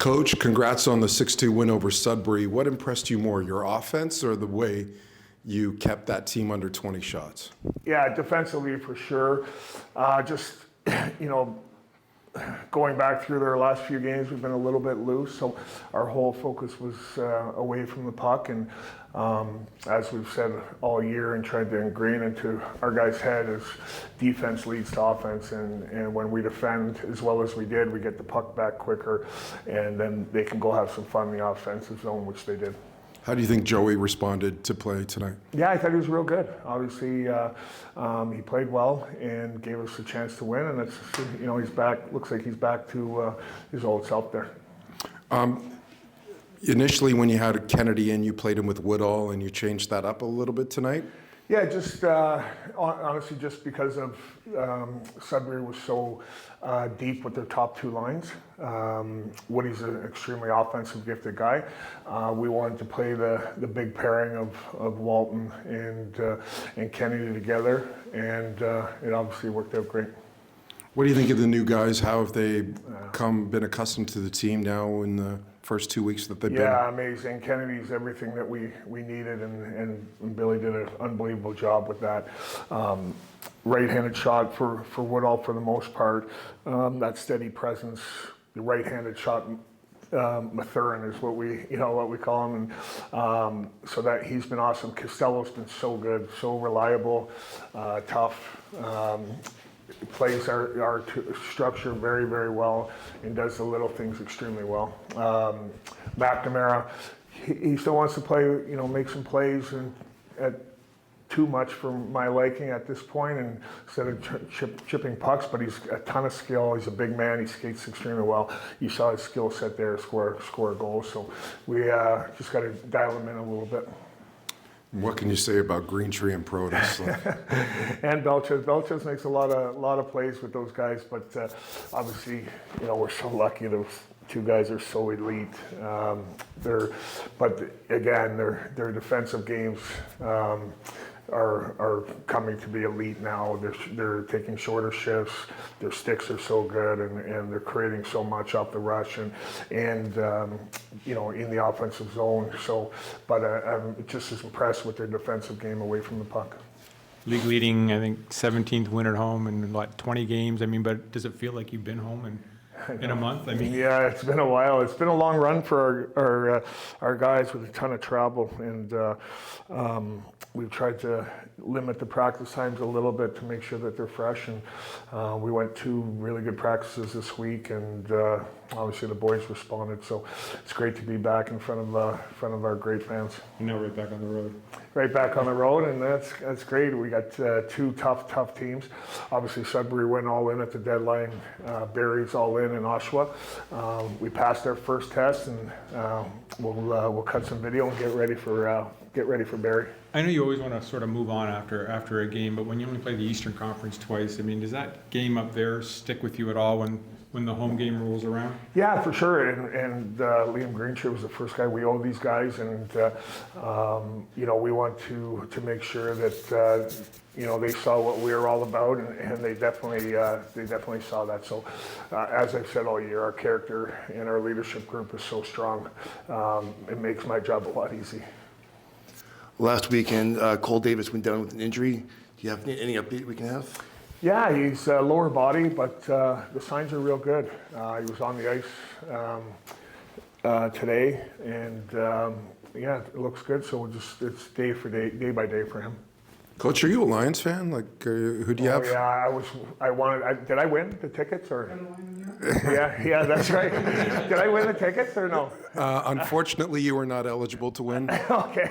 Coach, congrats on the 6-2 win over Sudbury. What impressed you more, your offense or the way you kept that team under 20 shots? Yeah, defensively for sure. Just, going back through their last few games, we've been a little bit loose, so our whole focus was away from the puck. And as we've said all year and tried to ingrain into our guys' head, is defense leads to offense, and when we defend as well as we did, we get the puck back quicker, and then they can go have some fun in the offensive zone, which they did. How do you think Joey responded to play tonight? Yeah, I thought he was real good. Obviously, he played well and gave us a chance to win. And it's, he's back. Looks like he's back to his old self there. Initially, when you had Kennedy in, you played him with Woodall, and you changed that up a little bit tonight. Yeah, just honestly, just because of Sudbury was so deep with their top two lines. Woody's an extremely offensive, gifted guy. We wanted to play the big pairing of Walton and Kennedy together, and it obviously worked out great. What do you think of the new guys? How have they been accustomed to the team now in the first 2 weeks that they've been? Yeah, amazing. Kennedy's everything that we needed, and Billy did an unbelievable job with that. Right-handed shot for Woodall for the most part. That steady presence, the right-handed shot. Mathurin is what we call him, and so that he's been awesome. Costello's been so good, so reliable, tough. Plays our structure very, very well and does the little things extremely well. McNamara, he still wants to play, make some plays, and at too much for my liking at this point, and instead of chipping pucks, but he's a ton of skill. He's a big man. He skates extremely well. You saw his skill set there, score goals. So we just got to dial him in a little bit. What can you say about Greentree and Protus? And Belches. Belches makes a lot of plays with those guys, but obviously, we're so lucky those two guys are so elite. But again, their defensive games are coming to be elite now. They're taking shorter shifts. Their sticks are so good, and they're creating so much off the rush and in the offensive zone. So, but I'm just as impressed with their defensive game away from the puck. League leading, I think, 17th win at home in 20 games. I mean, but does it feel like you've been home in a month? I mean, yeah, it's been a while. It's been a long run for our guys with a ton of travel, and we've tried to limit the practice times a little bit to make sure that they're fresh. And we went 2 really good practices this week, and obviously the boys responded. So it's great to be back in front of our great fans. And now right back on the road. Right back on the road, and that's great. We got 2 tough teams. Obviously Sudbury went all in at the deadline. Barry's all in Oshawa. We passed our first test, and we'll cut some video and get ready for Barry. I know you always want to sort of move on after a game, but when you only play the Eastern Conference twice, I mean, does that game up there stick with you at all when the home game rolls around? Yeah, for sure. And Liam Greentree was the first guy. We owe these guys, and we want to make sure that they saw what we were all about, and they definitely saw that. So, as I've said all year, our character and our leadership group is so strong. It makes my job a lot easy. Last weekend, Cole Davis went down with an injury. Do you have any update we can have? Yeah, he's lower body, but the signs are real good. He was on the ice today, and yeah, it looks good. So it's day by day for him. Coach, are you a Lions fan? Who do you have? Yeah, did I win the tickets or? Yeah, that's right. Did I win the tickets or no? Unfortunately, you were not eligible to win. Okay.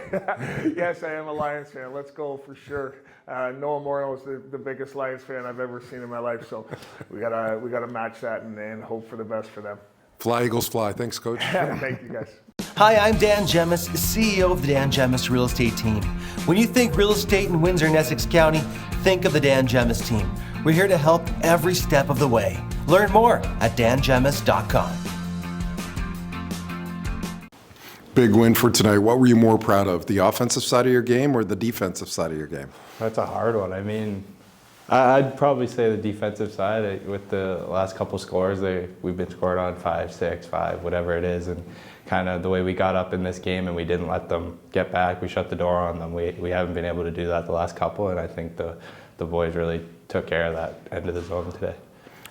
Yes, I am a Lions fan. Let's go for sure. Noah Morrow is the biggest Lions fan I've ever seen in my life, so we gotta match that and hope for the best for them. Fly, Eagles, fly. Thanks, Coach. Thank you, guys. Hi, I'm Dan Gemus, CEO of the Dan Gemus Real Estate Team. When you think real estate in Windsor and Essex County, think of the Dan Gemus Team. We're here to help every step of the way. Learn more at dangemus.com. Big win for tonight. What were you more proud of, the offensive side of your game or the defensive side of your game? That's a hard one. I mean, I'd probably say the defensive side. With the last couple scores, we've been scored on 5, 6, 5, whatever it is, and kind of the way we got up in this game and we didn't let them get back. We shut the door on them. We haven't been able to do that the last couple, and I think the boys really took care of that end of the zone today.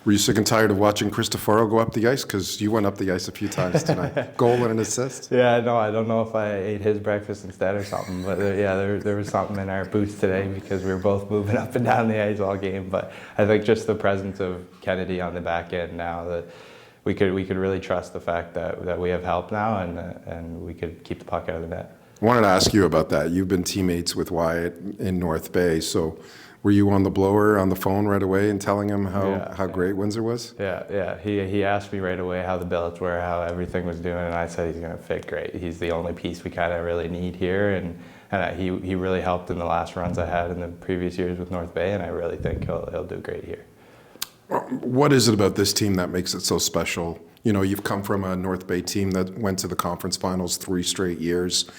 Were you sick and tired of watching Cristoforo go up the ice? Because you went up the ice a few times tonight. Goal and an assist. Yeah, no, I don't know if I ate his breakfast instead or something, but there was something in our boots today because we were both moving up and down the ice all game. But I think just the presence of Kennedy on the back end now, that we could really trust the fact that we have help now and we could keep the puck out of the net. I wanted to ask you about that. You've been teammates with Wyatt in North Bay, so were you on the blower on the phone right away and telling him how great Windsor was? Yeah. He asked me right away how the billets were, how everything was doing, and I said he's going to fit great. He's the only piece we kind of really need here, and he really helped in the last runs I had in the previous years with North Bay, and I really think he'll do great here. What is it about this team that makes it so special? You know, you've come from a North Bay team that went to the conference finals 3 straight years.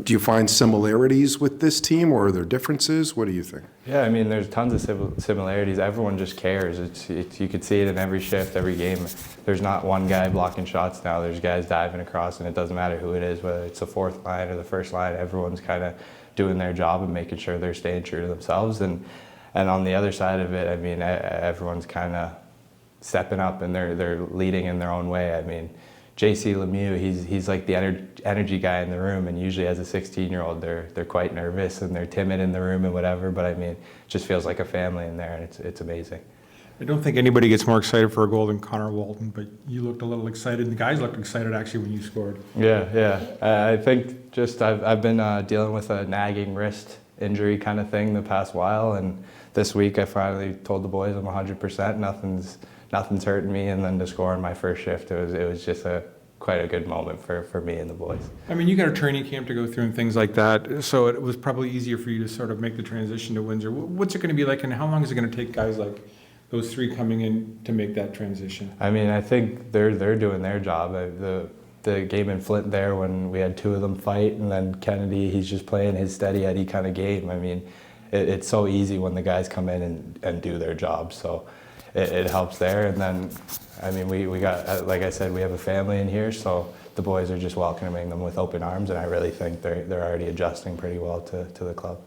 Do you find similarities with this team, or are there differences? What do you think? Yeah, I mean, there's tons of similarities. Everyone just cares. It's you could see it in every shift, every game. There's not one guy blocking shots now. There's guys diving across, and it doesn't matter who it is, whether it's the fourth line or the first line. Everyone's kind of doing their job and making sure they're staying true to themselves. And on the other side of it, I mean, everyone's kind of stepping up and they're leading in their own way. I mean, JC Lemieux, he's like the energy guy in the room, and usually as a 16-year-old, they're quite nervous and they're timid in the room and whatever. But I mean, it just feels like a family in there, and it's amazing. I don't think anybody gets more excited for a goal than Connor Walton, but you looked a little excited. And the guys looked excited actually when you scored. Yeah. I think just I've been dealing with a nagging wrist injury kind of thing the past while, and this week I finally told the boys I'm 100%. Nothing's hurting me, and then to score in my first shift, it was just quite a good moment for me and the boys. I mean, you got a training camp to go through and things like that, so it was probably easier for you to sort of make the transition to Windsor. What's it going to be like, and how long is it going to take guys like those 3 coming in to make that transition? I mean, I think they're doing their job. The game in Flint there, when we had 2 of them fight, and then Kennedy, he's just playing his steady Eddie kind of game. I mean, it's so easy when the guys come in and do their job. So it helps there. And then, I mean, we got, like I said, we have a family in here, so the boys are just welcoming them with open arms, and I really think they're already adjusting pretty well to the club.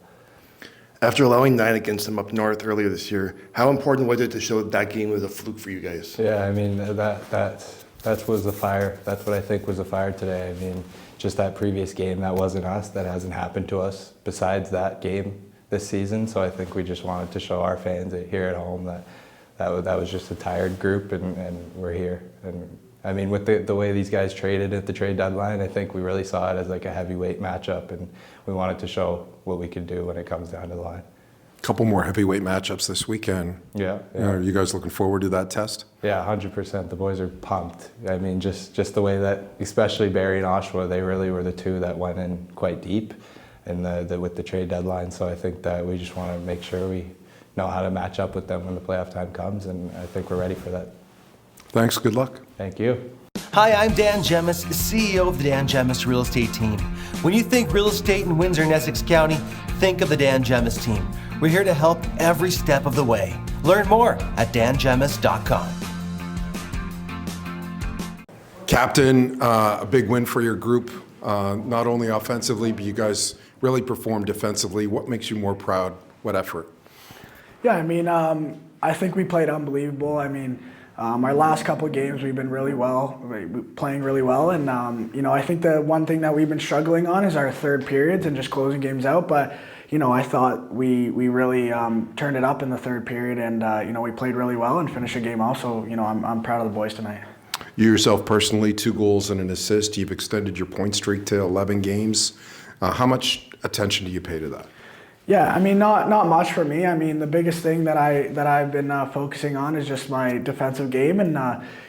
After allowing 9 against them up north earlier this year, how important was it to show that game was a fluke for you guys? Yeah, I mean, that was the fire. That's what I think was the fire today. I mean, just that previous game, that wasn't us. That hasn't happened to us besides that game this season. So I think we just wanted to show our fans here at home that was just a tired group, and we're here. And I mean, with the way these guys traded at the trade deadline, I think we really saw it as like a heavyweight matchup, and we wanted to show what we could do when it comes down to the line. Couple more heavyweight matchups this weekend. Yeah. Are you guys looking forward to that test? Yeah, 100%. The boys are pumped. I mean, just the way that, especially Barrie and Oshawa, they really were the 2 that went in quite deep with the trade deadline. So I think that we just want to make sure we know how to match up with them when the playoff time comes, and I think we're ready for that. Thanks. Good luck. Thank you. Hi, I'm Dan Gemus, CEO of the Dan Gemus Real Estate Team. When you think real estate in Windsor and Essex County, think of the Dan Gemus Team. We're here to help every step of the way. Learn more at dangemus.com. Captain, a big win for your group, not only offensively, but you guys really performed defensively. What makes you more proud? What effort? Yeah, I mean, I think we played unbelievable. I mean, our last couple of games we've been playing really well, and I think the one thing that we've been struggling on is our third periods and just closing games out. But I thought we really turned it up in the third period, and we played really well and finished the game off. So I'm proud of the boys tonight. You yourself personally, 2 goals and an assist. You've extended your point streak to 11 games. How much attention do you pay to that? Yeah, I mean, not much for me. I mean, the biggest thing that I've been focusing on is just my defensive game, and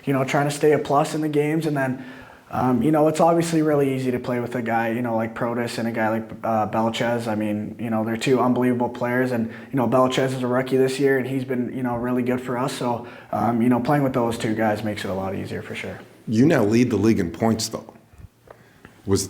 trying to stay a plus in the games. And then, it's obviously really easy to play with a guy like Protas and a guy like Belchez. I mean, they're 2 unbelievable players, and Belchez is a rookie this year, and he's been really good for us. So, playing with those 2 guys makes it a lot easier for sure. You now lead the league in points, though. Was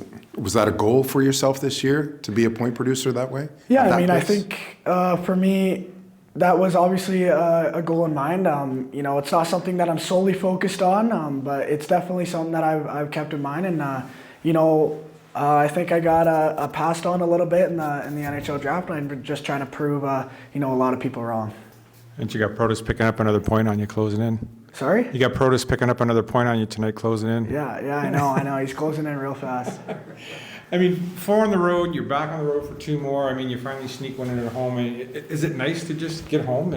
that a goal for yourself this year, to be a point producer that way? Yeah, I mean, I think for me, that was obviously a goal in mind. You know, it's not something that I'm solely focused on, but it's definitely something that I've kept in mind. And you know, I think I got passed on a little bit in the NHL draft, and I'm just trying to prove you know, a lot of people wrong. And you got Protus picking up another point on you closing in. Sorry? You got Protus picking up another point on you tonight closing in. Yeah, I know. He's closing in real fast. I mean, 4 on the road, you're back on the road for 2 more. I mean, you finally sneak one in at home. Is it nice to just get home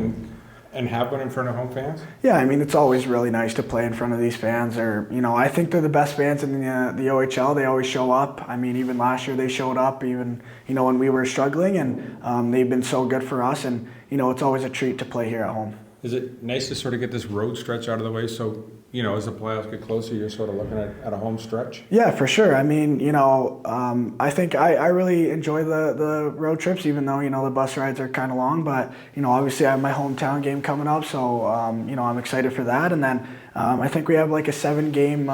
and have one in front of home fans? Yeah, I mean, it's always really nice to play in front of these fans. Or, you know, I think they're the best fans in the OHL. They always show up. I mean, even last year they showed up, even, you know, when we were struggling, and they've been so good for us. And, you know, it's always a treat to play here at home. Is it nice to sort of get this road stretch out of the way so, you know, as the playoffs get closer, you're sort of looking at a home stretch? Yeah, for sure. I mean, you know, I think I really enjoy the road trips, even though, you know, the bus rides are kind of long. But, you know, obviously I have my hometown game coming up, so, you know, I'm excited for that. And then I think we have like a 7-game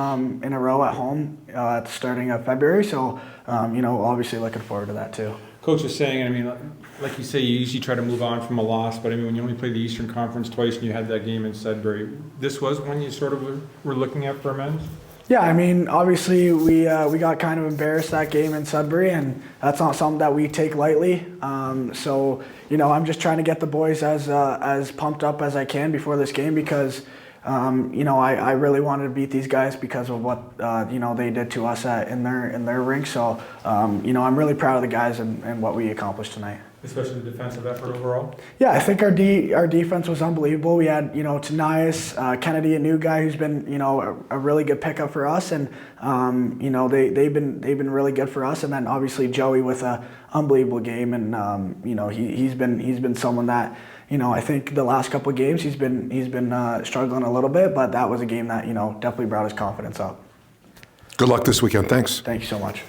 in a row at home at the starting of February. So, you know, obviously looking forward to that too. Coach was saying, I mean, like you say, you usually try to move on from a loss, but I mean, when you only play the Eastern Conference twice and you had that game in Sudbury, this was one you sort of were looking at for amends? Yeah, I mean, obviously we got kind of embarrassed that game in Sudbury, and that's not something that we take lightly. So, you know, I'm just trying to get the boys as pumped up as I can before this game because, you know, I really wanted to beat these guys because of what, you know, they did to us in their rink. So, you know, I'm really proud of the guys and what we accomplished tonight. Especially the defensive effort overall? Yeah, I think our defense was unbelievable. We had, you know, Tnias, Kennedy, a new guy who's been, you know, a really good pickup for us, and you know, they've been really good for us. And then obviously Joey with a unbelievable game, and you know, he's been someone that, you know, I think the last couple of games he's been struggling a little bit, but that was a game that, you know, definitely brought his confidence up. Good luck this weekend. Thanks. Thank you so much.